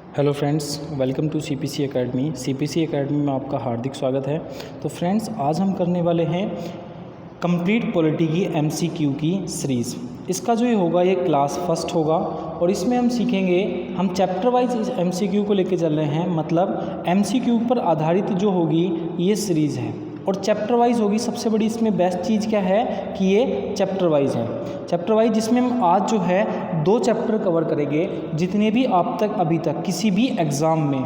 Hello friends, welcome to CPC academy. CPC academy में आपका हार्दिक स्वागत है। तो फ्रेंड्स, आज हम करने वाले हैं कंप्लीट पॉलिटी की एमसीक्यू की सीरीज़। इसका जो ये होगा ये क्लास फर्स्ट होगा और इसमें हम सीखेंगे, हम चैप्टर वाइज इस एमसीक्यू को लेके चल रहे हैं। मतलब एमसीक्यू पर आधारित जो होगी ये सीरीज़ है और चैप्टर वाइज होगी। सबसे बड़ी इसमें बेस्ट चीज़ क्या है कि ये चैप्टर वाइज है। चैप्टर वाइज जिसमें हम आज जो है 2 चैप्टर कवर करेंगे। जितने भी आप तक अभी तक किसी भी एग्ज़ाम में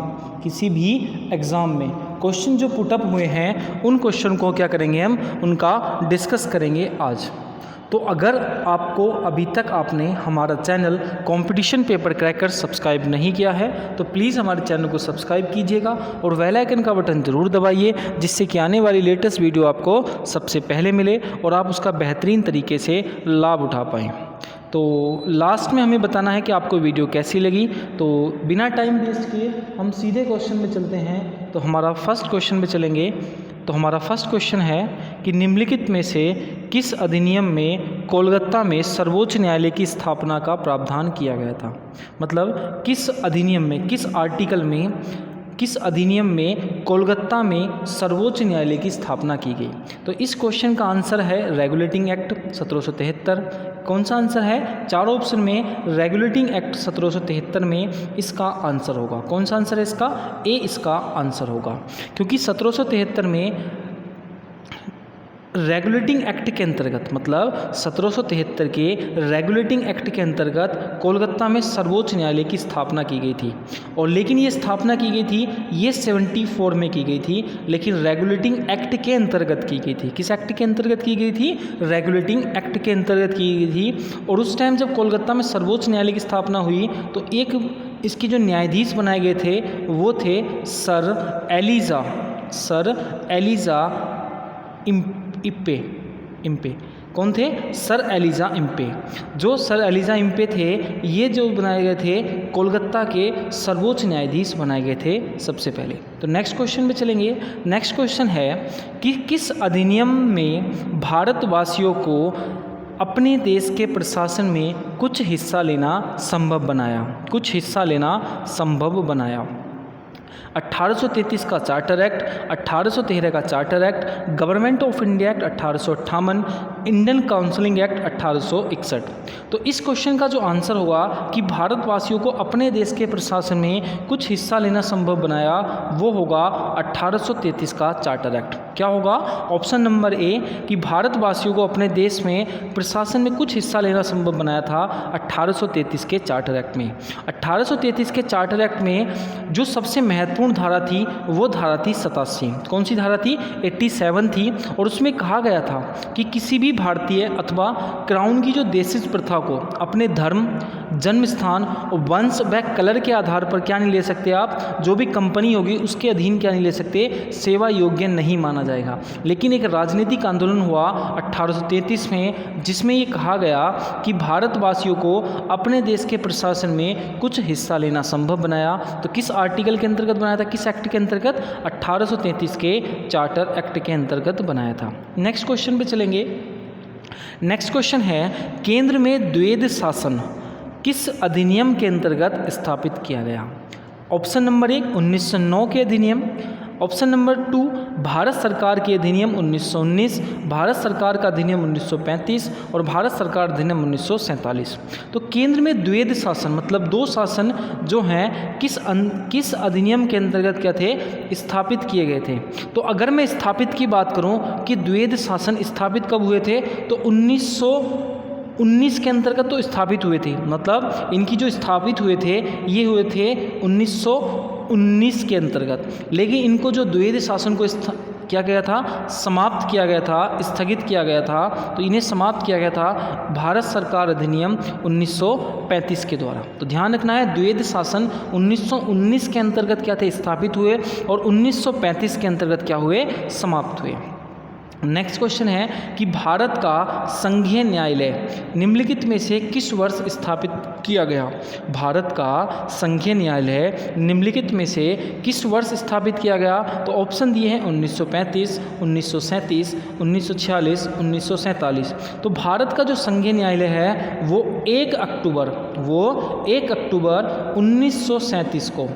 क्वेश्चन जो पुटअप हुए हैं उन क्वेश्चन को क्या करेंगे, हम उनका डिस्कस करेंगे आज। तो अगर आपको अभी तक आपने हमारा channel competition paper cracker subscribe नहीं किया है तो प्लीज़ हमारे चैनल को सब्सक्राइब कीजिएगा और बेल आइकन का बटन ज़रूर दबाइए, जिससे कि आने वाली लेटेस्ट वीडियो आपको सबसे पहले मिले और आप उसका बेहतरीन तरीके से लाभ उठा पाएँ। तो लास्ट में हमें बताना है कि आपको वीडियो कैसी लगी। तो बिना टाइम वेस्ट किए हम सीधे क्वेश्चन में चलते हैं। तो हमारा फर्स्ट क्वेश्चन में चलेंगे। तो हमारा फर्स्ट क्वेश्चन है कि निम्नलिखित में से किस अधिनियम में कोलकाता में सर्वोच्च न्यायालय की स्थापना का प्रावधान किया गया था। मतलब किस अधिनियम में, किस अधिनियम में कोलकाता में सर्वोच्च न्यायालय की स्थापना की गई। तो इस क्वेश्चन का आंसर है रेगुलेटिंग एक्ट 1773। कौन सा आंसर है? चारों ऑप्शन में रेगुलेटिंग एक्ट 1773 में इसका आंसर होगा। कौन सा आंसर है इसका? ए इसका आंसर होगा, क्योंकि 1773 में रेगुलेटिंग एक्ट के अंतर्गत, मतलब 1773 के रेगुलेटिंग एक्ट के अंतर्गत कोलकाता में सर्वोच्च न्यायालय की स्थापना की गई थी। और लेकिन ये स्थापना की गई थी, ये 74 में की गई थी, लेकिन रेगुलेटिंग एक्ट के अंतर्गत की गई थी। किस एक्ट के अंतर्गत की गई थी? रेगुलेटिंग एक्ट के अंतर्गत की गई थी। और उस टाइम जब कोलकाता में सर्वोच्च न्यायालय की स्थापना हुई तो एक इसके जो न्यायाधीश बनाए गए थे वो थे सर एलिजा इम्पे। कौन थे? Sir Elijah Impey. जो सर एलिजा इम्पे थे, ये जो बनाए गए थे कोलकाता के सर्वोच्च न्यायाधीश बनाए गए थे सबसे पहले। तो नेक्स्ट क्वेश्चन पे चलेंगे। नेक्स्ट क्वेश्चन है कि किस अधिनियम में भारतवासियों को अपने देश के प्रशासन में कुछ हिस्सा लेना संभव बनाया। 1833 का चार्टर एक्ट, 1813 का charter act, government of India act 1858, Indian counselling act 1861। तो इस क्वेश्चन का जो आंसर होगा कि भारतवासियों को अपने देश के प्रशासन में कुछ हिस्सा लेना संभव बनाया, वो होगा 1833 का चार्टर एक्ट। क्या होगा? ऑप्शन नंबर ए कि भारतवासियों को अपने देश में प्रशासन में कुछ हिस्सा लेना संभव बनाया था 1833 के चार्टर एक्ट में। 1833 के चार्टर एक्ट में जो सबसे महत्वपूर्ण धारा थी वो धारा थी 87। कौन सी धारा थी? 87 थी। और उसमें कहा गया था कि किसी भी भारतीय अथवा क्राउन की जो देशिज प्रथा को अपने धर्म, जन्म स्थान और वंश व कलर के आधार पर क्या नहीं ले सकते आप, जो भी कंपनी होगी उसके अधीन क्या नहीं ले सकते, सेवा योग्य नहीं माना जाएगा। लेकिन एक राजनीतिक आंदोलन हुआ 1833 में, जिसमें ये कहा गया कि भारतवासियों को अपने देश के प्रशासन में कुछ हिस्सा लेना संभव बनाया। तो किस आर्टिकल के अंतर्गत बनाया था? किस एक्ट के अंतर्गत? 1833 के चार्टर एक्ट के अंतर्गत बनाया था। नेक्स्ट क्वेश्चन पे चलेंगे। नेक्स्ट क्वेश्चन है केंद्र में द्वैध शासन किस अधिनियम के अंतर्गत स्थापित किया गया। ऑप्शन नंबर 1 1909 के अधिनियम, ऑप्शन नंबर 2 भारत सरकार के अधिनियम 1919, भारत सरकार का अधिनियम 1935 और भारत सरकार अधिनियम 1947। तो केंद्र में द्वैध शासन मतलब 2 शासन जो हैं किस अधिनियम के अंतर्गत क्या थे, स्थापित किए गए थे। तो अगर मैं स्थापित की बात करूं कि द्वैध शासन स्थापित कब हुए थे, तो 1919 के अंतर्गत तो स्थापित हुए थे। मतलब इनकी जो स्थापित हुए थे ये हुए थे 1919 के अंतर्गत। लेकिन इनको जो द्वैध शासन को किया गया था, समाप्त किया गया था, स्थगित किया गया था, तो इन्हें समाप्त किया गया था भारत सरकार अधिनियम 1935 के द्वारा। तो ध्यान रखना है, द्वैध शासन 1919 के अंतर्गत क्या थे, स्थापित हुए और 1935 के अंतर्गत क्या हुए, समाप्त हुए। नेक्स्ट क्वेश्चन है कि भारत का संघीय न्यायालय निम्नलिखित में से किस वर्ष स्थापित किया गया। भारत का संघीय न्यायालय निम्नलिखित में से किस वर्ष स्थापित किया गया। तो ऑप्शन दिए हैं 1935, 1937, 1946, 1947। तो भारत का जो संघीय न्यायालय है वो 1 अक्टूबर 1937 को,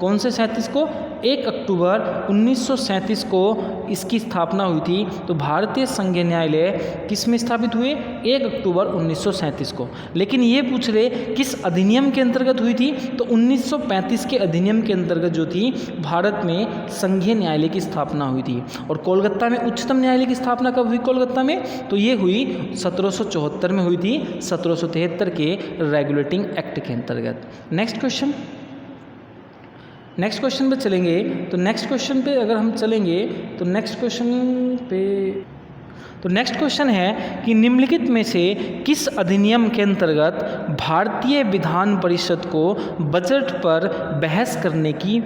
कौन से 37 को, 1 अक्टूबर 1937 को इसकी स्थापना हुई थी। तो भारतीय संघीय न्यायालय किस में स्थापित हुए, 1 अक्टूबर 1937 को। लेकिन ये पूछ रहे किस अधिनियम के अंतर्गत हुई थी। तो 1935 के अधिनियम के अंतर्गत जो थी भारत में संघीय न्यायालय की स्थापना हुई थी। और कोलकाता में उच्चतम न्यायालय की स्थापना कब हुई कोलकाता में, तो ये हुई 1774 में हुई थी, 1773 के रेगुलेटिंग एक्ट के अंतर्गत। नेक्स्ट क्वेश्चन पे चलेंगे। तो नेक्स्ट क्वेश्चन पे अगर हम चलेंगे तो नेक्स्ट क्वेश्चन है कि निम्नलिखित में से किस अधिनियम के अंतर्गत भारतीय विधान परिषद को बजट पर बहस करने की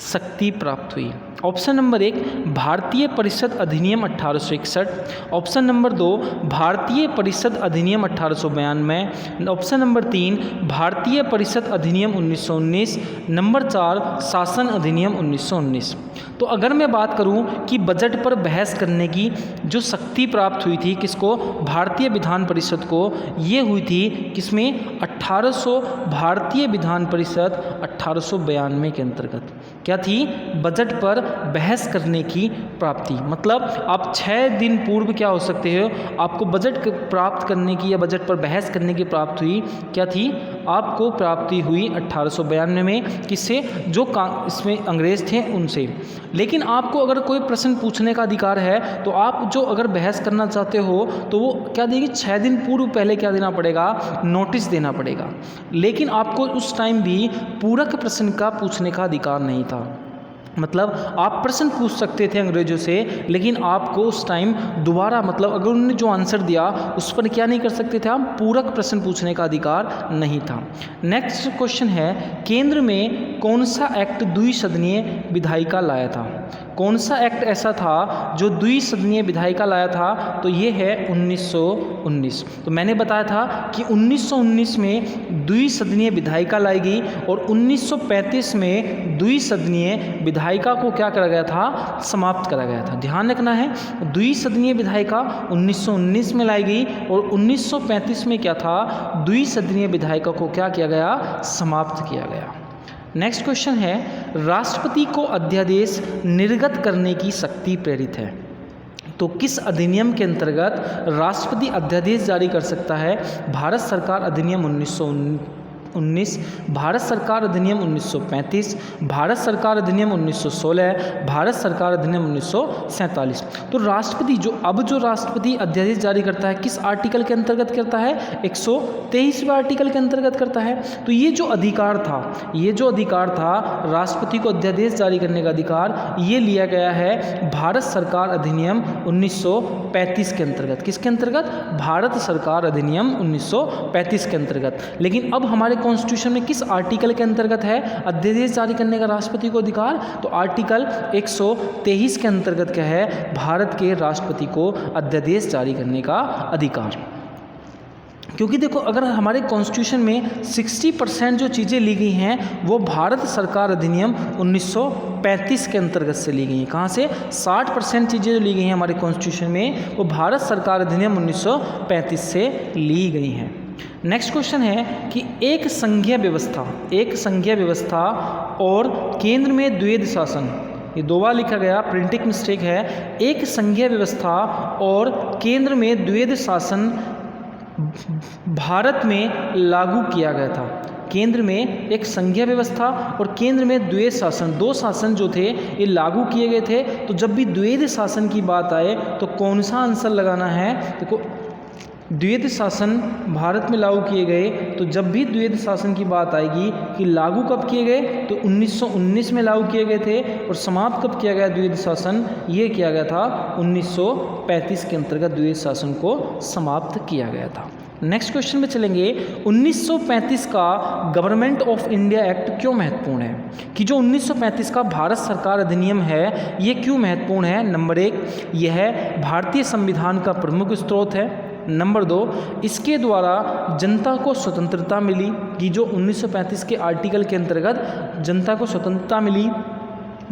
शक्ति प्राप्त हुई। ऑप्शन नंबर 1 भारतीय परिषद अधिनियम 1861, ऑप्शन नंबर 2 भारतीय परिषद अधिनियम 1892, ऑप्शन नंबर 3 भारतीय परिषद अधिनियम 1919, नंबर 4 शासन अधिनियम 1919। तो अगर मैं बात करूं कि बजट पर बहस करने की जो शक्ति प्राप्त हुई थी किसको, भारतीय विधान परिषद को, ये हुई थी किसमें, 1800 भारतीय विधान परिषद 1892 के अंतर्गत क्या थी, बजट पर बहस करने की प्राप्ति। मतलब आप 6 दिन पूर्व क्या हो सकते हो, आपको बजट प्राप्त करने की या बजट पर बहस करने की प्राप्त हुई, क्या थी, आपको प्राप्ति हुई 1892 में। किससे, जो इसमें अंग्रेज थे उनसे। लेकिन आपको अगर कोई प्रश्न पूछने का अधिकार है तो आप जो अगर बहस करना चाहते हो तो वो क्या देगी, 6 दिन पूर्व पहले क्या देना पड़ेगा, नोटिस देना पड़ेगा। लेकिन आपको उस टाइम भी पूरक प्रश्न का पूछने का अधिकार नहीं था। मतलब आप प्रश्न पूछ सकते थे अंग्रेजों से, लेकिन आपको उस टाइम दोबारा, मतलब अगर उन्होंने जो आंसर दिया उस पर क्या नहीं कर सकते थे, आप पूरक प्रश्न पूछने का अधिकार नहीं था। नेक्स्ट क्वेश्चन है, केंद्र में कौन सा एक्ट द्विसदनीय विधायिका लाया था। कौन सा एक्ट ऐसा था जो द्विसदनीय विधायिका लाया था, तो ये है 1919। तो मैंने बताया था कि 1919 में द्विसदनीय विधायिका लाई गई और 1935 में द्विसदनीय विधायिका को क्या करा गया था, समाप्त करा गया था। ध्यान रखना है, द्विसदनीय विधायिका 1919 में लाई गई और 1935 में क्या था, द्विसदनीय विधायिका को क्या किया गया, समाप्त किया गया। नेक्स्ट क्वेश्चन है, राष्ट्रपति को अध्यादेश निर्गत करने की शक्ति प्रेरित है। तो किस अधिनियम के अंतर्गत राष्ट्रपति अध्यादेश जारी कर सकता है। भारत सरकार अधिनियम 1919, भारत सरकार अधिनियम 1935, भारत सरकार अधिनियम 1916, भारत सरकार अधिनियम 1947। तो राष्ट्रपति जो राष्ट्रपति अध्यादेश जारी करता है किस आर्टिकल के अंतर्गत करता है, 123वें आर्टिकल के अंतर्गत करता है। तो ये जो अधिकार था राष्ट्रपति को अध्यादेश जारी करने का अधिकार, ये लिया गया है भारत सरकार अधिनियम 1935 के अंतर्गत। किसके अंतर्गत, भारत सरकार अधिनियम 1935 के अंतर्गत। लेकिन अब हमारे कॉन्स्टिट्यूशन में किस आर्टिकल के अंतर्गत है अध्यादेश जारी करने का राष्ट्रपति को अधिकार, तो आर्टिकल 123 के अंतर्गत क्या है, भारत के राष्ट्रपति को अध्यादेश जारी करने का अधिकार। क्योंकि देखो, अगर हमारे कॉन्स्टिट्यूशन में 60% जो चीज़ें ली गई हैं वो भारत सरकार अधिनियम 1935 के अंतर्गत से ली गई हैं। कहाँ से, 60% चीज़ें जो ली गई हैं हमारे कॉन्स्टिट्यूशन में वो भारत सरकार अधिनियम 1935 से ली गई हैं। नेक्स्ट क्वेश्चन है कि एक संघीय व्यवस्था और केंद्र में द्वैध शासन, ये 2 बार लिखा गया, प्रिंटिंग मिस्टेक है। एक संघीय व्यवस्था और केंद्र में द्वैध शासन भारत में लागू किया गया था। केंद्र में एक संघीय व्यवस्था और केंद्र में द्वैध शासन, 2 शासन जो थे ये लागू किए गए थे। तो जब भी द्वैध शासन की बात आए तो कौन सा आंसर लगाना है, देखो द्वैध शासन भारत में लागू किए गए। तो जब भी द्वैध शासन की बात आएगी कि लागू कब किए गए, तो 1919 में लागू किए गए थे और समाप्त कब किया गया द्वैध शासन, ये किया गया था 1935 के अंतर्गत द्वैध शासन को समाप्त किया गया था। नेक्स्ट क्वेश्चन में चलेंगे, 1935 का गवर्नमेंट ऑफ इंडिया एक्ट क्यों महत्वपूर्ण है, कि जो 1935 का भारत सरकार अधिनियम है ये क्यों महत्वपूर्ण है। नंबर 1, यह भारतीय संविधान का प्रमुख स्रोत है। नंबर 2, इसके द्वारा जनता को स्वतंत्रता मिली, कि जो 1935 के आर्टिकल के अंतर्गत जनता को स्वतंत्रता मिली।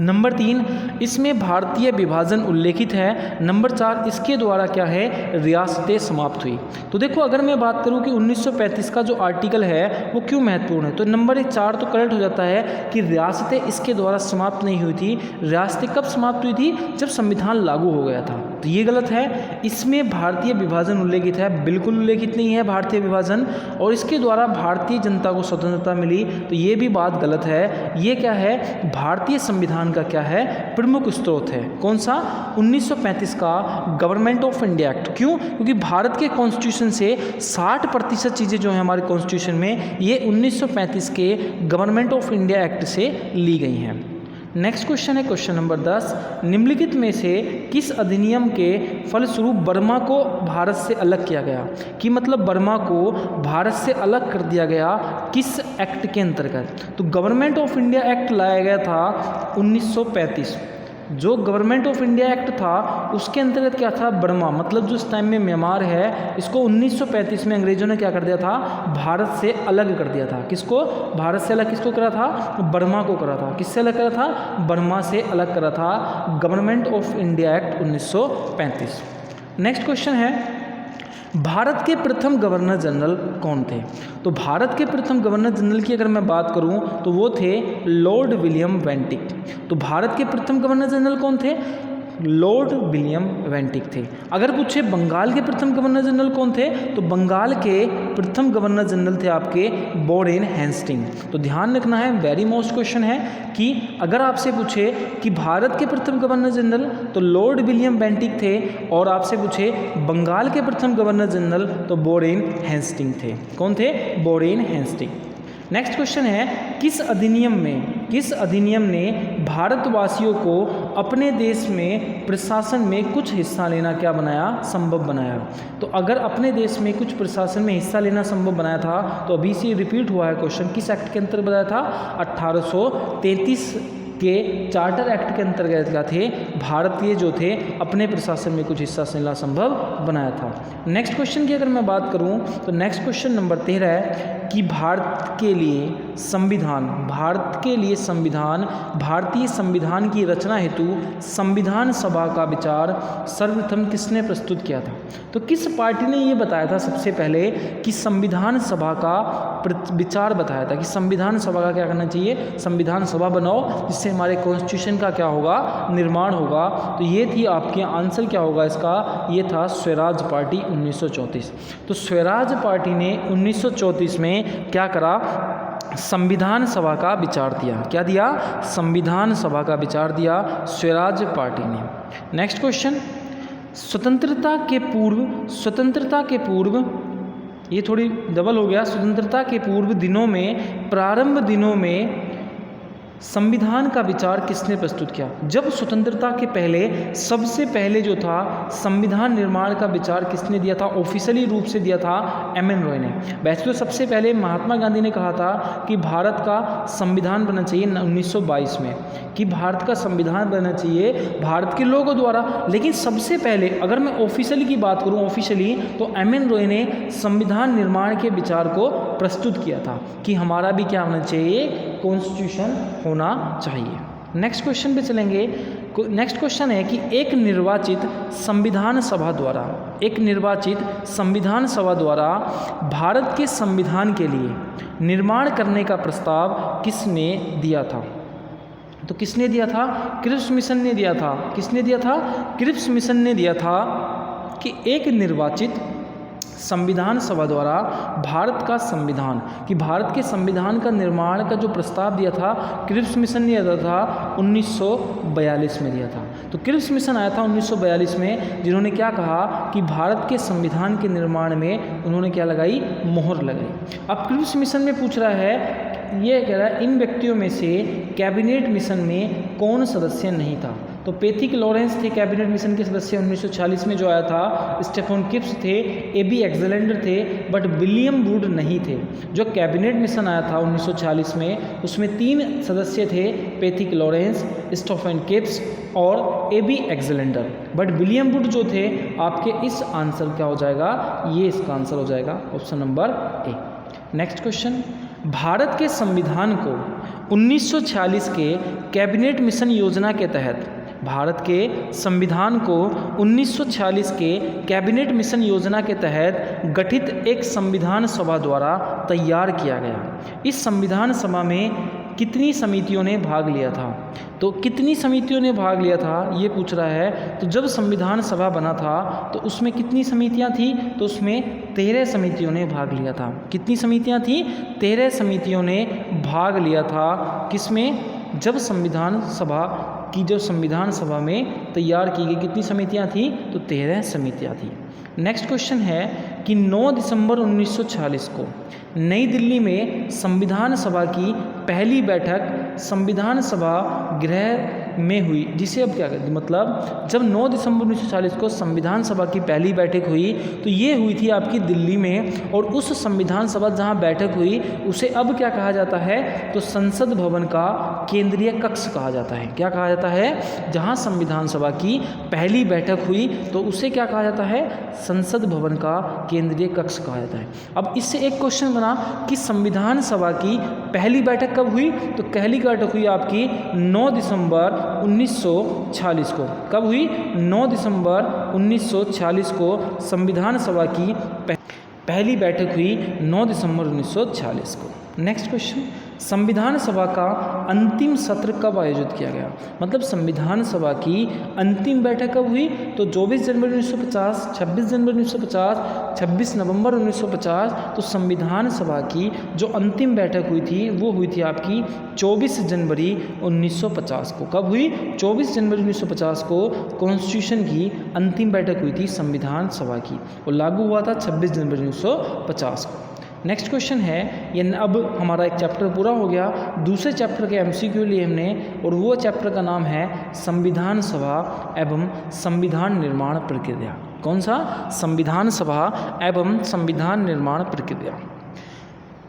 नंबर 3, इसमें भारतीय विभाजन उल्लेखित है। नंबर 4, इसके द्वारा क्या है, रियासतें समाप्त हुई। तो देखो अगर मैं बात करूं कि 1935 का जो आर्टिकल है वो क्यों महत्वपूर्ण है, तो नंबर 4 तो करेक्ट हो जाता है कि रियासतें इसके द्वारा समाप्त नहीं हुई थी। रियासतें कब समाप्त हुई थी, जब संविधान लागू हो गया था, तो ये गलत है। इसमें भारतीय विभाजन उल्लेखित है, बिल्कुल उल्लेखित नहीं है भारतीय विभाजन। और इसके द्वारा भारतीय जनता को स्वतंत्रता मिली, तो ये भी बात गलत है। ये क्या है, भारतीय संविधान का क्या है, प्रमुख स्रोत है। कौन सा, 1935 का गवर्नमेंट ऑफ इंडिया एक्ट। क्यों, क्योंकि भारत के कॉन्स्टिट्यूशन से 60% चीज़ें जो है हमारे कॉन्स्टिट्यूशन में, ये 1935 के गवर्नमेंट ऑफ इंडिया एक्ट से ली गई हैं। नेक्स्ट क्वेश्चन है क्वेश्चन नंबर 10, निम्नलिखित में से किस अधिनियम के फलस्वरूप बर्मा को भारत से अलग किया गया, कि मतलब बर्मा को भारत से अलग कर दिया गया किस एक्ट के अंतर्गत। तो गवर्नमेंट ऑफ इंडिया एक्ट लाया गया था 1935। जो गवर्नमेंट ऑफ इंडिया एक्ट था उसके अंतर्गत क्या था, बर्मा, मतलब जो इस टाइम में म्यांमार है, इसको 1935 में अंग्रेजों ने क्या कर दिया था, भारत से अलग कर दिया था। किसको, भारत से अलग किसको करा था, बर्मा को करा था। किससे अलग करा था, बर्मा से अलग करा था, government of India act 1935। Next question है, भारत के प्रथम गवर्नर जनरल कौन थे। तो भारत के प्रथम गवर्नर जनरल की अगर मैं बात करूं तो वो थे लॉर्ड विलियम बेंटिक। तो भारत के प्रथम गवर्नर जनरल कौन थे, लॉर्ड विलियम बेंटिक थे। अगर पूछे बंगाल के प्रथम गवर्नर जनरल कौन थे, तो बंगाल के प्रथम गवर्नर जनरल थे आपके वॉरेन हेस्टिंग। तो ध्यान रखना है, वेरी मोस्ट क्वेश्चन है कि अगर आपसे पूछे कि भारत के प्रथम गवर्नर जनरल, तो लॉर्ड विलियम बेंटिक थे, और आपसे पूछे बंगाल के प्रथम गवर्नर जनरल, तो वॉरेन हेस्टिंग थे। कौन थे, वॉरेन हेस्टिंग। नेक्स्ट क्वेश्चन है, किस अधिनियम ने भारतवासियों को अपने देश में प्रशासन में कुछ हिस्सा लेना क्या बनाया, संभव बनाया। तो अगर अपने देश में कुछ प्रशासन में हिस्सा लेना संभव बनाया था, तो अभी से रिपीट हुआ है क्वेश्चन, किस एक्ट के अंतर्गत बनाया था, 1833 के चार्टर एक्ट के अंतर्गत क्या थे, भारतीय जो थे अपने प्रशासन में कुछ हिस्सा लेना संभव बनाया था। नेक्स्ट क्वेश्चन की अगर मैं बात करूं तो नेक्स्ट क्वेश्चन नंबर 13 है कि भारत के लिए संविधान, भारतीय संविधान की रचना हेतु संविधान सभा का विचार सर्वप्रथम किसने प्रस्तुत किया था। तो किस पार्टी ने ये बताया था सबसे पहले कि संविधान सभा का विचार बताया था कि संविधान सभा का क्या करना चाहिए, संविधान सभा बनाओ जिससे हमारे कॉन्स्टिट्यूशन का क्या होगा, निर्माण होगा। तो ये थी आपके आंसर क्या होगा इसका, ये था स्वराज पार्टी 1934। तो स्वराज पार्टी ने 1934 में क्या करा, संविधान सभा का विचार दिया। क्या दिया, संविधान सभा का विचार दिया स्वराज पार्टी ने। नेक्स्ट क्वेश्चन, स्वतंत्रता के पूर्व ये थोड़ी डबल हो गया, स्वतंत्रता के पूर्व दिनों में, प्रारंभ दिनों में संविधान का विचार किसने प्रस्तुत किया। जब स्वतंत्रता के पहले सबसे पहले जो था संविधान निर्माण का विचार किसने दिया था, ऑफिशियली रूप से दिया था एम.एन. रॉय ने। वैसे तो सबसे पहले महात्मा गांधी ने कहा था कि भारत का संविधान बनना चाहिए 1922 में, कि भारत का संविधान बनना चाहिए भारत के लोगों द्वारा। लेकिन सबसे पहले अगर मैं ऑफिशियली की बात करूं, ऑफिशियली तो एम.एन. रॉय ने संविधान निर्माण के विचार को प्रस्तुत किया था कि हमारा भी क्या होना चाहिए, कॉन्स्टिट्यूशन होना चाहिए। नेक्स्ट क्वेश्चन पे चलेंगे। नेक्स्ट क्वेश्चन है कि एक निर्वाचित संविधान सभा द्वारा भारत के संविधान के लिए निर्माण करने का प्रस्ताव किसने दिया था। तो किसने दिया था, क्रिप्स मिशन ने दिया था। किसने दिया था, क्रिप्स मिशन ने दिया था कि एक निर्वाचित संविधान सभा द्वारा भारत का संविधान, कि भारत के संविधान का निर्माण का जो प्रस्ताव दिया था क्रिप्स मिशन ने दिया था 1942 में दिया था। तो क्रिप्स मिशन आया था 1942 में, जिन्होंने क्या कहा कि भारत के संविधान के निर्माण में उन्होंने क्या लगाई, मोहर लगाई। अब क्रिप्स मिशन में पूछ रहा है, ये कह रहा है इन व्यक्तियों में से कैबिनेट मिशन में कौन सदस्य नहीं था। तो पैथिक लॉरेंस थे कैबिनेट मिशन के सदस्य 1946 में जो आया था। स्टेफन किप्स थे, एबी एग्जेलेंडर थे, बट विलियम वुड नहीं थे। जो कैबिनेट मिशन आया था 1946 में, उसमें 3 सदस्य थे, पैथिक लॉरेंस, स्टेफन किप्स और एबी एग्जेलेंडर, बट विलियम वुड जो थे आपके इस आंसर क्या हो जाएगा, ये इसका आंसर हो जाएगा option number A. Next question, Bharat के संविधान को 1946 के कैबिनेट मिशन योजना के तहत, भारत के संविधान को 1946 के कैबिनेट मिशन योजना के तहत गठित एक संविधान सभा द्वारा तैयार किया गया। इस संविधान सभा में कितनी समितियों ने भाग लिया था? तो कितनी समितियों ने भाग लिया था ये पूछ रहा है। तो जब संविधान सभा बना था तो उसमें कितनी समितियां थी? तो उसमें 13 समितियों ने भाग लिया था। कितनी समितियां थी? 13 समितियों ने भाग लिया था। किसमें? जब संविधान सभा में तैयार की गई कितनी समितियां थी? तो 13 समितियां थी। नेक्स्ट क्वेश्चन है कि 9 दिसंबर 1946 को नई दिल्ली में संविधान सभा की पहली बैठक संविधान सभा गृह में हुई, जिसे अब क्या कहते हैं, मतलब जब 9 दिसंबर 1940 को संविधान सभा की पहली बैठक हुई तो ये हुई थी आपकी दिल्ली में, और उस संविधान सभा जहाँ बैठक हुई उसे अब क्या कहा जाता है? तो संसद भवन का केंद्रीय कक्ष कहा जाता है। क्या कहा जाता है? जहाँ संविधान सभा की पहली बैठक हुई तो उसे क्या कहा जाता है? संसद भवन का केंद्रीय कक्ष कहा जाता है। अब इससे एक क्वेश्चन बना कि संविधान सभा की पहली बैठक कब हुई? तो पहली बैठक हुई आपकी 9 दिसंबर 1946 को। कब हुई? 9 दिसंबर 1946 को संविधान सभा की पहली बैठक हुई 9 दिसंबर 1946 को। नेक्स्ट क्वेश्चन, संविधान सभा का अंतिम सत्र कब आयोजित किया गया? मतलब संविधान सभा की अंतिम बैठक कब हुई? तो 24 जनवरी 1950, 26 जनवरी 1950, 26 नवंबर 1950। तो संविधान सभा की जो अंतिम बैठक हुई थी वो हुई थी आपकी 24 जनवरी 1950 को। कब हुई? 24 जनवरी 1950 को कॉन्स्टिट्यूशन की अंतिम बैठक हुई थी संविधान सभा की, और लागू हुआ था 26 जनवरी 1950 को। नेक्स्ट क्वेश्चन है, ये अब हमारा एक चैप्टर पूरा हो गया। दूसरे चैप्टर के एमसीक्यू लिए हमने, और वो चैप्टर का नाम है संविधान सभा एवं संविधान निर्माण प्रक्रिया। कौन सा? संविधान सभा एवं संविधान निर्माण प्रक्रिया।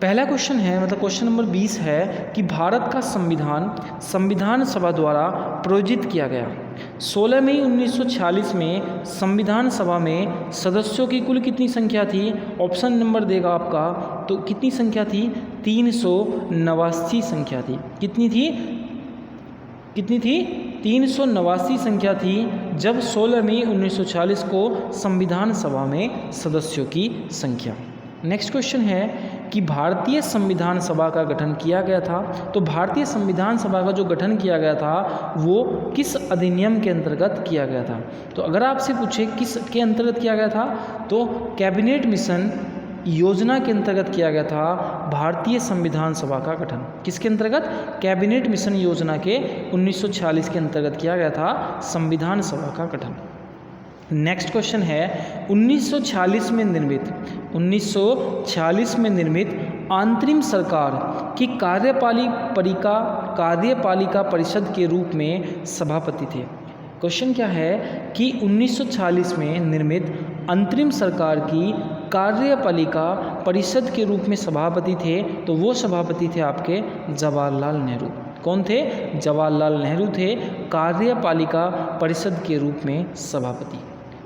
पहला क्वेश्चन है, मतलब क्वेश्चन नंबर 20 है कि भारत का संविधान सभा द्वारा प्रायोजित किया गया। 16 मई 1946 में संविधान सभा में सदस्यों की कुल कितनी संख्या थी? ऑप्शन नंबर देगा आपका, तो कितनी संख्या थी? 389 संख्या थी। कितनी थी? 389 संख्या थी जब 16 मई 1946 को संविधान सभा में सदस्यों की संख्या। नेक्स्ट क्वेश्चन है कि भारतीय संविधान सभा का गठन किया गया था। तो भारतीय संविधान सभा का जो गठन किया गया था वो किस अधिनियम के अंतर्गत किया गया था? तो अगर आपसे पूछे किस के अंतर्गत किया गया था, तो कैबिनेट मिशन योजना के अंतर्गत किया गया था भारतीय संविधान सभा का गठन। किसके अंतर्गत? कैबिनेट मिशन योजना के 1946 के अंतर्गत किया गया था संविधान सभा का गठन। नेक्स्ट क्वेश्चन है, 1946 में निर्मित अंतरिम सरकार की कार्यपालिका परिषद के रूप में सभापति थे। क्वेश्चन क्या है कि 1946 में निर्मित अंतरिम सरकार की कार्यपालिका परिषद के रूप में सभापति थे, तो वो सभापति थे आपके जवाहरलाल नेहरू। कौन थे? जवाहरलाल नेहरू थे कार्यपालिका परिषद के रूप में सभापति।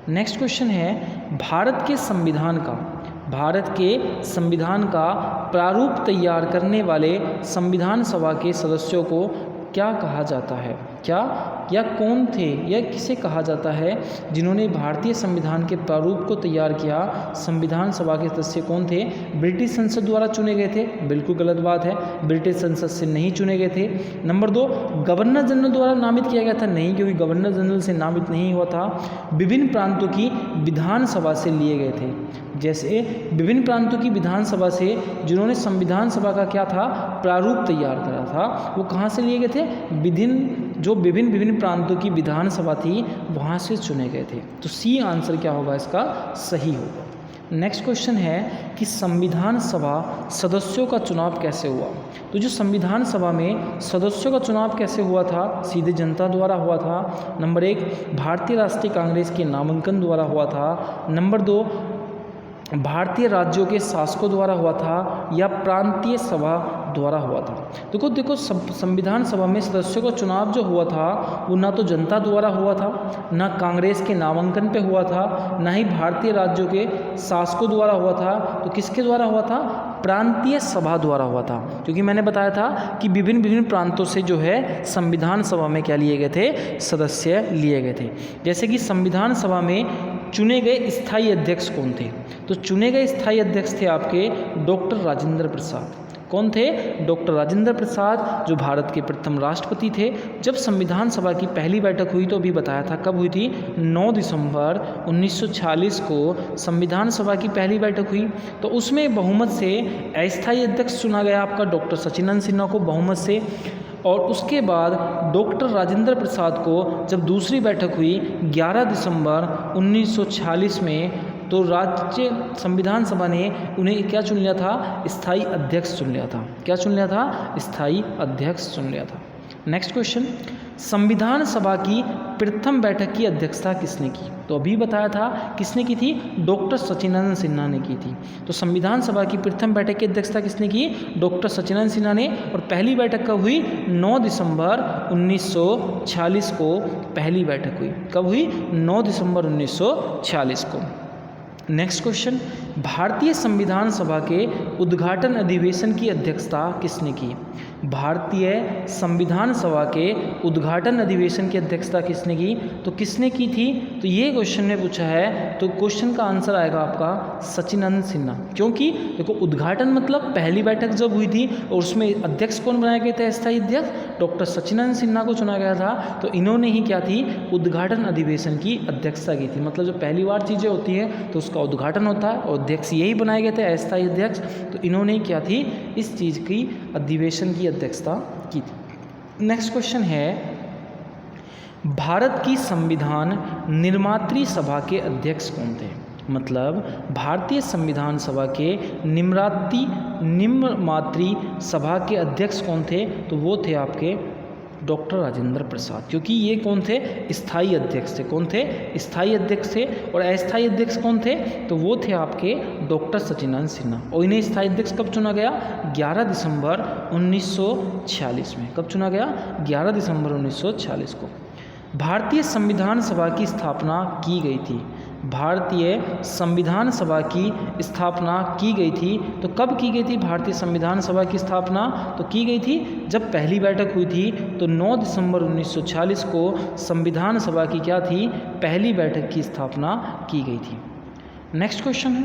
नेक्स्ट क्वेश्चन है, भारत के संविधान का प्रारूप तैयार करने वाले संविधान सभा के सदस्यों को क्या कहा जाता है? क्या या कौन थे या किसे कहा जाता है जिन्होंने भारतीय संविधान के प्रारूप को तैयार किया? संविधान सभा के सदस्य कौन थे? ब्रिटिश संसद द्वारा चुने गए थे? बिल्कुल गलत बात है, ब्रिटिश संसद से नहीं चुने गए थे। नंबर 2, गवर्नर जनरल द्वारा नामित किया गया था? नहीं, क्योंकि गवर्नर जनरल से नामित नहीं हुआ था। विभिन्न प्रांतों की विधानसभा से लिए गए थे। जैसे विभिन्न प्रांतों की विधानसभा से जिन्होंने संविधान सभा का क्या था? प्रारूप तैयार करा था, वो कहाँ से लिए गए थे? विभिन्न प्रांतों की विधानसभा थी वहाँ से चुने गए थे। तो सी आंसर क्या होगा इसका? सही होगा। नेक्स्ट क्वेश्चन है कि संविधान सभा सदस्यों का चुनाव कैसे हुआ। तो जो संविधान सभा में सदस्यों का चुनाव कैसे हुआ था, सीधे जनता द्वारा हुआ था। नंबर 1, भारतीय राष्ट्रीय कांग्रेस के नामांकन द्वारा हुआ था। नंबर 2, भारतीय राज्यों के शासकों द्वारा हुआ था, या प्रांतीय सभा द्वारा हुआ था। देखो संविधान सभा में सदस्यों का चुनाव जो हुआ था वो ना तो जनता द्वारा हुआ था, ना कांग्रेस के नामांकन पे हुआ था, ना ही भारतीय राज्यों के शासकों द्वारा हुआ था। तो किसके द्वारा हुआ था? प्रांतीय सभा द्वारा हुआ था। क्योंकि मैंने बताया था कि विभिन्न प्रांतों से जो है संविधान सभा में क्या लिए गए थे? सदस्य लिए गए थे। जैसे कि संविधान सभा में चुने गए स्थायी अध्यक्ष कौन थे? तो चुने गए स्थायी अध्यक्ष थे आपके डॉक्टर राजेंद्र प्रसाद। कौन थे? डॉक्टर राजेंद्र प्रसाद, जो भारत के प्रथम राष्ट्रपति थे। जब संविधान सभा की पहली बैठक हुई तो अभी बताया था कब हुई थी? 9 दिसंबर 1946 को संविधान सभा की पहली बैठक हुई। तो उसमें बहुमत से अस्थायी अध्यक्ष चुना गया आपका डॉक्टर सचिदानंद सिन्हा को बहुमत से। और उसके बाद डॉक्टर राजेंद्र प्रसाद को जब दूसरी बैठक हुई 11 दिसंबर 1946 में, तो राज्य संविधान सभा ने उन्हें क्या चुन लिया था? स्थायी अध्यक्ष चुन लिया था। क्या चुन लिया था? स्थायी अध्यक्ष चुन लिया था। नेक्स्ट क्वेश्चन, संविधान सभा की प्रथम बैठक की अध्यक्षता किसने की? तो अभी बताया था किसने की थी? डॉक्टर सचिदानंद सिन्हा ने की थी। तो संविधान सभा की प्रथम बैठक की अध्यक्षता किसने की? डॉक्टर सचिदानंद सिन्हा ने। और पहली बैठक कब हुई? 9 दिसंबर 1946 को पहली बैठक हुई। कब हुई? 9 दिसंबर 1946 को। नेक्स्ट क्वेश्चन, भारतीय संविधान सभा के उद्घाटन अधिवेशन की अध्यक्षता किसने की? भारतीय संविधान सभा के उद्घाटन अधिवेशन की अध्यक्षता किसने की? तो किसने की थी? तो ये क्वेश्चन में पूछा है, तो क्वेश्चन का आंसर आएगा आपका सचिदानंद सिन्हा। क्योंकि देखो उद्घाटन मतलब पहली बैठक जब हुई थी और उसमें अध्यक्ष कौन बनाए गए थे? अस्थायी अध्यक्ष डॉक्टर सचिदानंद सिन्हा को चुना गया था। तो इन्होंने ही क्या थी? उद्घाटन अधिवेशन की अध्यक्षता की थी। मतलब जो पहली बार चीज़ें होती हैं तो उसका उद्घाटन होता है और अध्यक्ष यही बनाए गए थे, अस्थायी अध्यक्ष। तो इन्होंने क्या थी? इस चीज़ की अधिवेशन की अध्यक्षता की थी। नेक्स्ट क्वेश्चन है, भारत की संविधान निर्मात्री सभा के अध्यक्ष कौन थे? मतलब भारतीय संविधान सभा के निर्मात्री सभा के अध्यक्ष कौन थे? तो वो थे आपके डॉक्टर राजेंद्र प्रसाद। क्योंकि ये कौन थे? स्थायी अध्यक्ष थे। कौन थे? स्थायी अध्यक्ष थे। और अस्थायी अध्यक्ष कौन थे? तो वो थे आपके डॉक्टर सचिदानंद सिन्हा। और इन्हें स्थायी अध्यक्ष कब चुना गया? 11 दिसंबर 1946 में। कब चुना गया? 11 दिसंबर 1946 को। भारतीय संविधान सभा की स्थापना की गई थी। भारतीय संविधान सभा की स्थापना की गई थी। तो कब की गई थी भारतीय संविधान सभा की स्थापना? तो की गई थी जब पहली बैठक हुई थी। तो 9 दिसंबर 1946 को संविधान सभा की क्या थी? पहली बैठक की स्थापना की गई थी। नेक्स्ट क्वेश्चन है,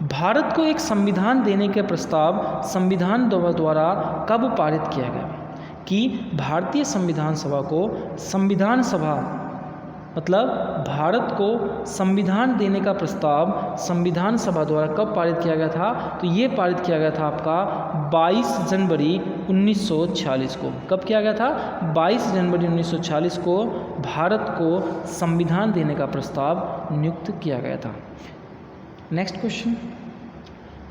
भारत को एक संविधान देने के प्रस्ताव संविधान द्वारा कब पारित किया गया? कि भारतीय संविधान सभा को संविधान सभा मतलब भारत को संविधान देने का प्रस्ताव संविधान सभा द्वारा कब पारित किया गया था? तो ये पारित किया गया था आपका 22 जनवरी 1946 को। कब किया गया था? 22 जनवरी 1946 को भारत को संविधान देने का प्रस्ताव नियुक्त किया गया था। नेक्स्ट क्वेश्चन,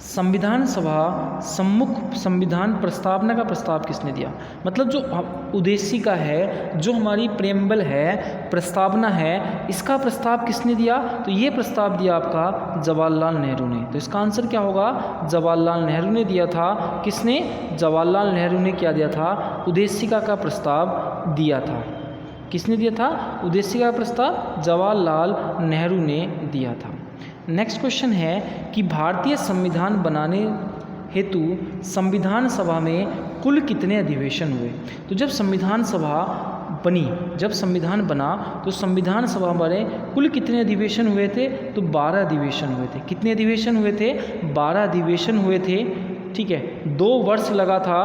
संविधान सभा सम्मुख संविधान प्रस्तावना का प्रस्ताव किसने दिया? मतलब जो उद्देशिका है, जो हमारी प्रेम्बल है, प्रस्तावना है, इसका प्रस्ताव किसने दिया? तो ये प्रस्ताव दिया आपका जवाहरलाल नेहरू ने। तो इसका आंसर क्या होगा? जवाहरलाल नेहरू ने दिया था। किसने? जवाहरलाल नेहरू ने क्या दिया था? उद्देशिका का प्रस्ताव दिया था। किसने दिया था? उद्देशिका का प्रस्ताव जवाहरलाल नेहरू ने दिया था। नेक्स्ट क्वेश्चन है कि भारतीय संविधान बनाने हेतु संविधान सभा में कुल कितने अधिवेशन हुए? तो जब संविधान सभा बनी, जब संविधान बना तो संविधान सभा में कुल कितने अधिवेशन हुए थे? तो 12 अधिवेशन हुए थे। कितने अधिवेशन हुए थे? 12 अधिवेशन हुए थे। ठीक है, 2 वर्ष लगा था,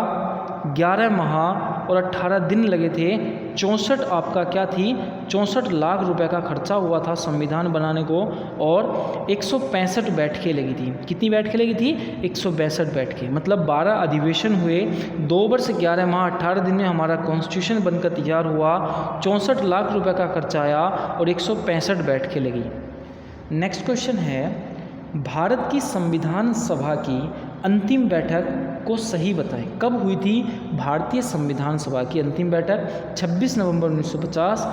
11 माह और 18 दिन लगे थे। 64 आपका क्या थी? 64 लाख रुपए का खर्चा हुआ था संविधान बनाने को। और 165 बैठकें लगी थी। कितनी बैठकें लगी थी? 162 बैठकें। मतलब 12 अधिवेशन हुए, 2 वर्ष 11 माह 18 दिन में हमारा कॉन्स्टिट्यूशन बनकर तैयार हुआ। 64 लाख रुपए का खर्चा आया और 165 बैठकें लगी। नेक्स्ट क्वेश्चन है, भारत की संविधान सभा की अंतिम बैठक को सही बताएं। कब हुई थी भारतीय संविधान सभा की अंतिम बैठक? 26 नवंबर 1950,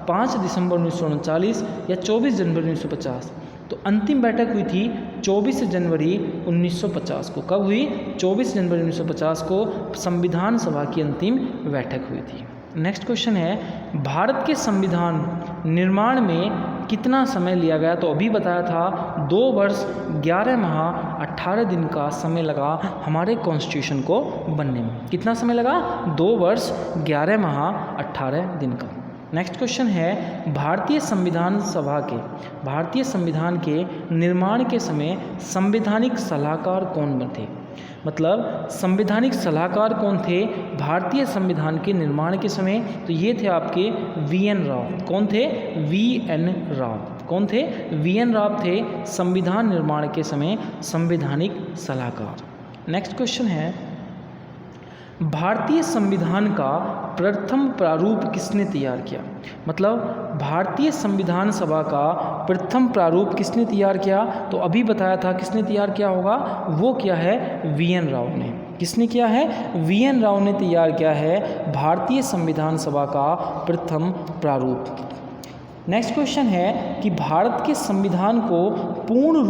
5 दिसंबर 1939 या 24 जनवरी 1950? तो अंतिम बैठक हुई थी 24 जनवरी 1950 को। कब हुई? 24 जनवरी 1950 को संविधान सभा की अंतिम बैठक हुई थी। नेक्स्ट क्वेश्चन है, भारत के संविधान निर्माण में कितना समय लिया गया? तो अभी बताया था 2 वर्ष 11 माह 18 दिन का समय लगा हमारे कॉन्स्टिट्यूशन को बनने में। कितना समय लगा? 2 वर्ष 11 माह 18 दिन का। नेक्स्ट क्वेश्चन है, भारतीय संविधान के निर्माण के समय संवैधानिक सलाहकार कौन थे? मतलब संवैधानिक सलाहकार कौन थे भारतीय संविधान के निर्माण के समय? तो ये थे आपके वी.एन. राव। कौन थे? वी.एन. राव। कौन थे? वी.एन. राव थे संविधान निर्माण के समय संवैधानिक सलाहकार। नेक्स्ट क्वेश्चन है, भारतीय संविधान का प्रथम प्रारूप किसने तैयार किया? मतलब भारतीय संविधान सभा का प्रथम प्रारूप किसने तैयार किया? तो अभी बताया था किसने तैयार किया होगा, वो क्या है? वी.एन. राव ने। किसने किया है? वी.एन. राव ने तैयार किया है भारतीय संविधान सभा का प्रथम प्रारूप। नेक्स्ट क्वेश्चन है कि भारतीय संविधान को पूर्ण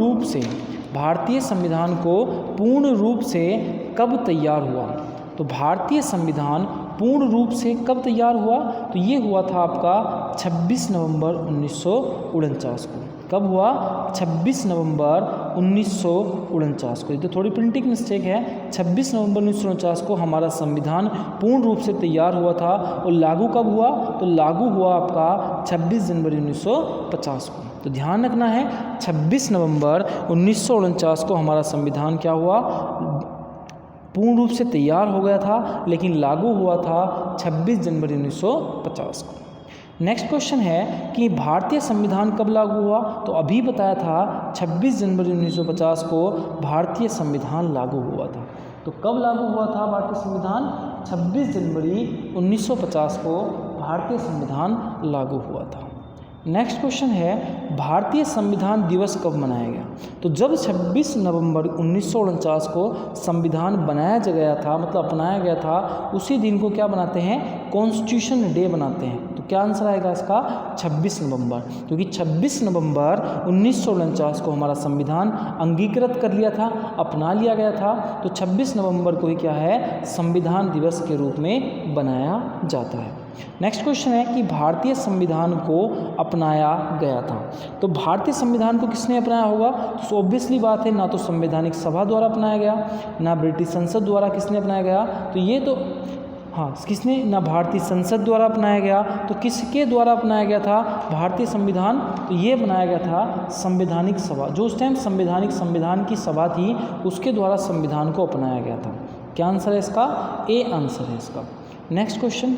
रूप से कब तैयार हुआ? तो भारतीय संविधान पूर्ण रूप से कब तैयार हुआ? तो ये हुआ था आपका 26 नवंबर 1949 को। कब हुआ? 26 नवंबर 1949 को। ये तो थोड़ी प्रिंटिंग मिस्टेक है। 26 नवंबर 1949 को हमारा संविधान पूर्ण रूप से तैयार हुआ था। और लागू कब हुआ? तो लागू हुआ आपका 26 जनवरी 1950 को। तो ध्यान रखना है 26 नवंबर 1949 को हमारा संविधान क्या हुआ? पूर्ण रूप से तैयार हो गया था, लेकिन लागू हुआ था 26 जनवरी 1950 को। नेक्स्ट क्वेश्चन है कि भारतीय संविधान कब लागू हुआ? तो अभी बताया था 26 जनवरी 1950 को भारतीय संविधान लागू हुआ था। तो कब लागू हुआ था भारतीय संविधान? 26 जनवरी 1950 को भारतीय संविधान लागू हुआ था। नेक्स्ट क्वेश्चन है, भारतीय संविधान दिवस कब मनाया गया? तो जब 26 नवंबर 1949 को संविधान बनाया गया था, मतलब अपनाया गया था, उसी दिन को क्या बनाते हैं? कॉन्स्टिट्यूशन डे बनाते हैं। तो क्या आंसर आएगा इसका? 26 नवंबर, क्योंकि 26 नवंबर 1949 को हमारा संविधान अंगीकृत कर लिया था, अपना लिया गया था। तो 26 नवंबर को ही क्या है? संविधान दिवस के रूप में बनाया जाता है। नेक्स्ट क्वेश्चन है कि भारतीय संविधान को अपनाया गया था। तो भारतीय संविधान को किसने अपनाया होगा? तो ऑब्वियसली बात है, ना तो संवैधानिक सभा द्वारा अपनाया गया, ना ब्रिटिश संसद द्वारा किसने अपनाया गया? तो ये तो किसने? ना भारतीय संसद द्वारा अपनाया गया। तो किसके द्वारा अपनाया गया था भारतीय संविधान? तो ये बनाया गया था संवैधानिक सभा। जो उस टाइम संविधान की सभा थी, उसके द्वारा संविधान को अपनाया गया था। क्या आंसर है इसका? ए आंसर है इसका। नेक्स्ट क्वेश्चन,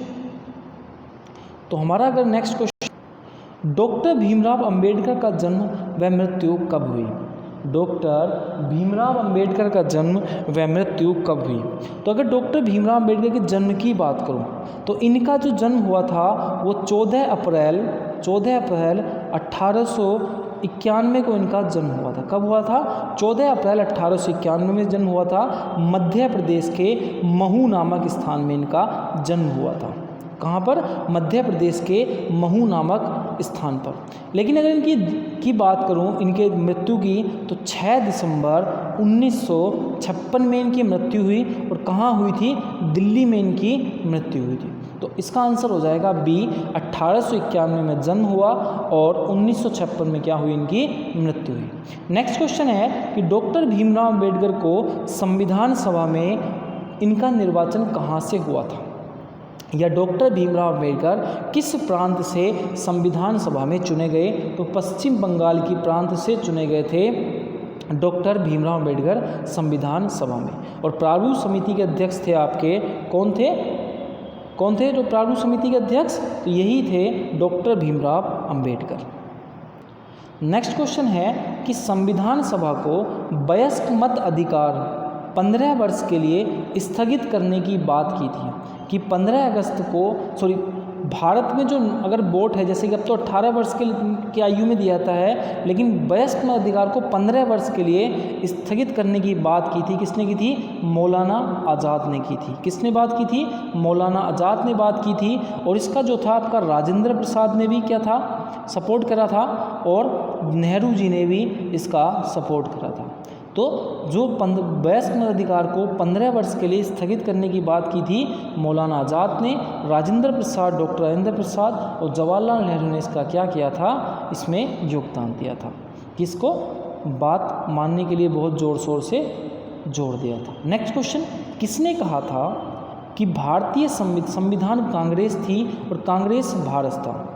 तो हमारा अगर next question, doctor Bhimrao Ambedkar का जन्म व मृत्यु कब हुई? डॉक्टर भीमराव अंबेडकर का जन्म व मृत्यु कब हुई? तो अगर डॉक्टर भीमराव अंबेडकर के जन्म की बात करूं, तो इनका जो जन्म हुआ था वो 14 अप्रैल 1891 को इनका जन्म हुआ था। कब हुआ था? 14 अप्रैल 1891 में जन्म हुआ था। मध्य प्रदेश के महू नामक स्थान में इनका जन्म हुआ था। कहाँ पर? मध्य प्रदेश के महू नामक स्थान पर। लेकिन अगर इनकी बात करूं, इनके मृत्यु की, तो 6 दिसंबर 1956 में इनकी मृत्यु हुई। और कहाँ हुई थी? दिल्ली में इनकी मृत्यु हुई थी। तो इसका आंसर हो जाएगा बी, 1891 में जन्म हुआ और 1956 में क्या हुई? इनकी मृत्यु हुई। नेक्स्ट क्वेश्चन है कि डॉक्टर भीमराव अंबेडकर को संविधान सभा में इनका निर्वाचन कहाँ से हुआ था? या डॉक्टर भीमराव अंबेडकर किस प्रांत से संविधान सभा में चुने गए? तो पश्चिम बंगाल की प्रांत से चुने गए थे डॉक्टर भीमराव अंबेडकर संविधान सभा में। और प्रारूप समिति के अध्यक्ष थे आपके कौन थे? जो प्रारूप समिति के अध्यक्ष? तो यही थे doctor Bhimrao Ambedkar. Next question है कि संविधान सभा को वयस्क मत अधिकार 15 वर्ष के लिए स्थगित करने की बात की थी कि 15 भारत में जो अगर वोट है, जैसे कि अब तो 18 वर्ष की आयु में दिया जाता है, लेकिन वयस्क मताधिकार को 15 वर्ष के लिए स्थगित करने की बात की थी। किसने की थी? मौलाना आज़ाद ने की थी। किसने बात की थी? मौलाना आज़ाद ने बात की थी। और इसका जो था आपका राजेंद्र प्रसाद ने भी क्या था? सपोर्ट करा था, और नेहरू जी ने भी इसका सपोर्ट करा था। तो जो वयस्क मताधिकार को 15 वर्ष के लिए स्थगित करने की बात की थी मौलाना आज़ाद ने, राजेंद्र प्रसाद, डॉक्टर राजेंद्र प्रसाद और जवाहरलाल नेहरू ने इसका क्या किया था? इसमें योगदान दिया था। किसको? बात मानने के लिए बहुत ज़ोर शोर से जोर दिया था। नेक्स्ट क्वेश्चन, किसने कहा था कि भारतीय संविधान कांग्रेस थी और कांग्रेस भारत था?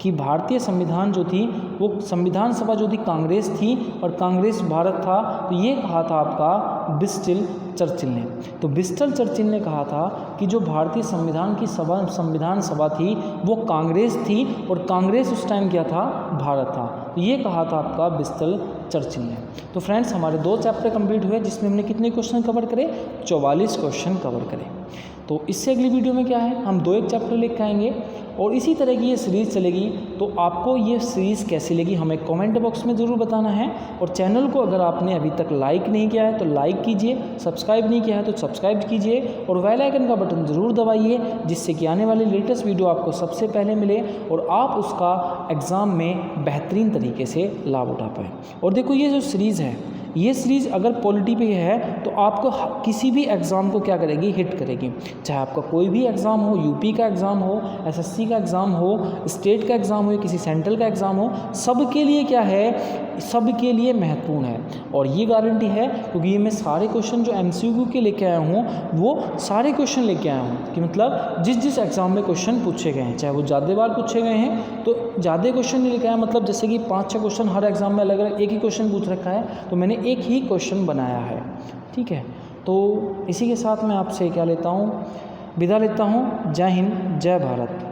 कि भारतीय संविधान जो थी वो संविधान सभा जो थी कांग्रेस थी और कांग्रेस भारत था। तो ये कहा था आपका बिस्टिल चर्चिल ने। तो बिस्टिल चर्चिल ने कहा था कि जो भारतीय संविधान सभा थी वो कांग्रेस थी और कांग्रेस उस टाइम क्या था? भारत था। तो ये कहा था आपका बिस्टिल चर्चिल ने। तो फ्रेंड्स, हमारे 2 चैप्टर कंप्लीट हुए, जिसमें हमने कितने क्वेश्चन कवर करे? 44 क्वेश्चन कवर करे। तो इससे अगली वीडियो में क्या है, हम 2 चैप्टर लेकर आएंगे और इसी तरह की ये सीरीज़ चलेगी। तो आपको ये सीरीज़ कैसी लगी हमें कमेंट बॉक्स में ज़रूर बताना है। और चैनल को अगर आपने अभी तक लाइक नहीं किया है तो लाइक कीजिए, सब्सक्राइब नहीं किया है तो सब्सक्राइब कीजिए और बेल आइकन का बटन ज़रूर दबाइए, जिससे कि आने वाली लेटेस्ट वीडियो आपको सबसे पहले मिले और आप उसका एग्ज़ाम में बेहतरीन तरीके से लाभ उठा पाएँ। और देखो, ये जो सीरीज़ है, ये सीरीज़ अगर पॉलिटी पे है तो आपको किसी भी एग्ज़ाम को क्या करेगी? हिट करेगी। चाहे आपका कोई भी एग्ज़ाम हो, यूपी का एग्ज़ाम हो, एसएससी का एग्ज़ाम हो, स्टेट का एग्ज़ाम हो, किसी सेंट्रल का एग्ज़ाम हो, सबके लिए क्या है? सबके लिए महत्वपूर्ण है। और ये गारंटी है क्योंकि ये मैं सारे क्वेश्चन जो एमसीक्यू के लेके आया हूँ वो सारे क्वेश्चन लेके आया हूँ कि मतलब जिस एग्ज़ाम में क्वेश्चन पूछे गए हैं, चाहे वो ज़्यादा बार पूछे गए हैं तो ज़्यादा क्वेश्चन नहीं लेके आया, मतलब जैसे कि 5-6 क्वेश्चन हर एग्ज़ाम में अलग अलग एक ही क्वेश्चन पूछ रखा है तो मैंने एक ही क्वेश्चन बनाया है। ठीक है, तो इसी के साथ मैं आपसे क्या लेता हूँ? विदा लेता हूँ। जय हिंद, जय भारत।